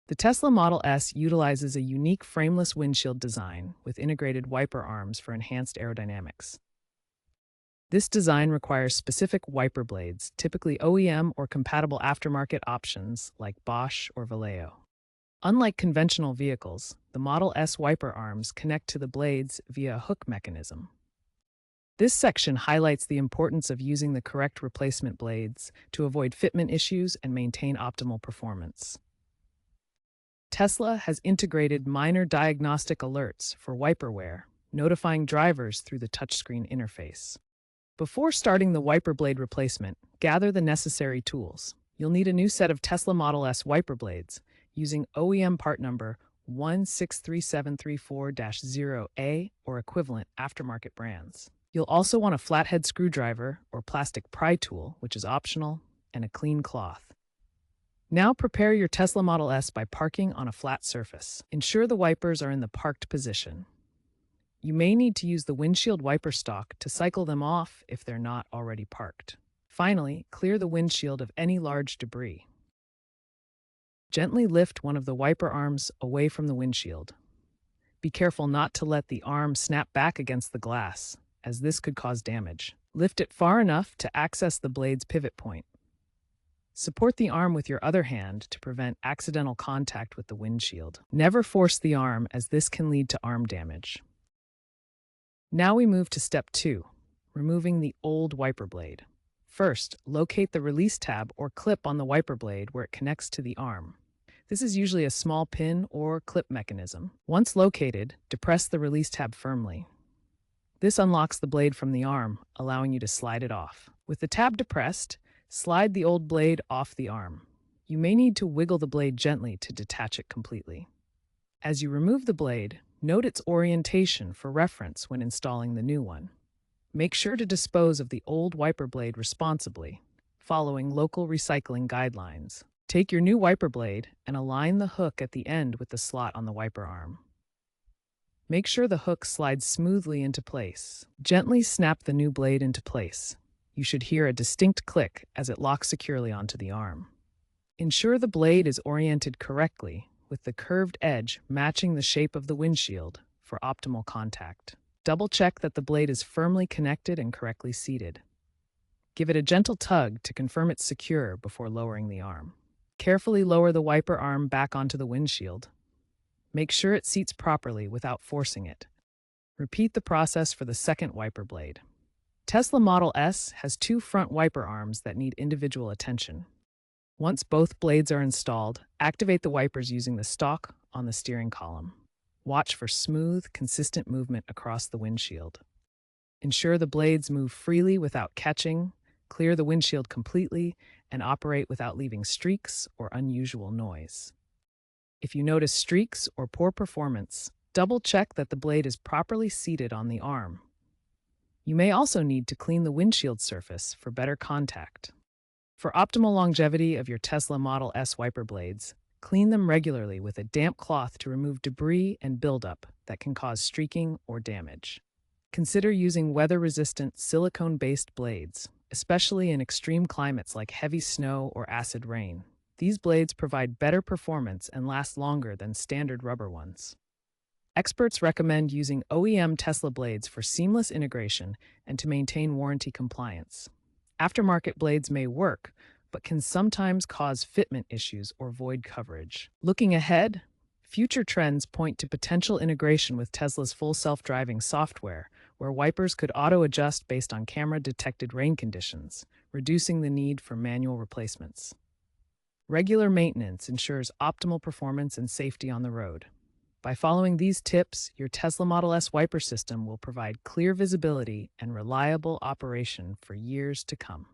The Tesla Model S utilizes a unique frameless windshield design with integrated wiper arms for enhanced aerodynamics. This design requires specific wiper blades, typically OEM or compatible aftermarket options like Bosch or Vallejo. Unlike conventional vehicles, the Model S wiper arms connect to the blades via a hook mechanism. This section highlights the importance of using the correct replacement blades to avoid fitment issues and maintain optimal performance. Tesla has integrated minor diagnostic alerts for wiper wear, notifying drivers through the touchscreen interface. Before starting the wiper blade replacement, gather the necessary tools. You'll need a new set of Tesla Model S wiper blades using OEM part number 163734-0A or equivalent aftermarket brands. You'll also want a flathead screwdriver or plastic pry tool, which is optional, and a clean cloth. Now prepare your Tesla Model S by parking on a flat surface. Ensure the wipers are in the parked position. You may need to use the windshield wiper stalk to cycle them off if they're not already parked. Finally, clear the windshield of any large debris. Gently lift one of the wiper arms away from the windshield. Be careful not to let the arm snap back against the glass, as this could cause damage. Lift it far enough to access the blade's pivot point. Support the arm with your other hand to prevent accidental contact with the windshield. Never force the arm, as this can lead to arm damage. Now we move to step 2, removing the old wiper blade. First, locate the release tab or clip on the wiper blade where it connects to the arm. This is usually a small pin or clip mechanism. Once located, depress the release tab firmly. This unlocks the blade from the arm, allowing you to slide it off. With the tab depressed, slide the old blade off the arm. You may need to wiggle the blade gently to detach it completely. As you remove the blade, note its orientation for reference when installing the new one. Make sure to dispose of the old wiper blade responsibly, following local recycling guidelines. Take your new wiper blade and align the hook at the end with the slot on the wiper arm. Make sure the hook slides smoothly into place. Gently snap the new blade into place. You should hear a distinct click as it locks securely onto the arm. Ensure the blade is oriented correctly, with the curved edge matching the shape of the windshield for optimal contact. Double-check that the blade is firmly connected and correctly seated. Give it a gentle tug to confirm it's secure before lowering the arm. Carefully lower the wiper arm back onto the windshield. Make sure it seats properly without forcing it. Repeat the process for the second wiper blade. Tesla Model S has 2 front wiper arms that need individual attention. Once both blades are installed, activate the wipers using the stalk on the steering column. Watch for smooth, consistent movement across the windshield. Ensure the blades move freely without catching, clear the windshield completely, and operate without leaving streaks or unusual noise. If you notice streaks or poor performance, double-check that the blade is properly seated on the arm. You may also need to clean the windshield surface for better contact. For optimal longevity of your Tesla Model S wiper blades, clean them regularly with a damp cloth to remove debris and buildup that can cause streaking or damage. Consider using weather-resistant silicone-based blades, especially in extreme climates like heavy snow or acid rain. These blades provide better performance and last longer than standard rubber ones. Experts recommend using OEM Tesla blades for seamless integration and to maintain warranty compliance. Aftermarket blades may work, but can sometimes cause fitment issues or void coverage. Looking ahead, future trends point to potential integration with Tesla's full self-driving software, where wipers could auto-adjust based on camera-detected rain conditions, reducing the need for manual replacements. Regular maintenance ensures optimal performance and safety on the road. By following these tips, your Tesla Model S wiper system will provide clear visibility and reliable operation for years to come.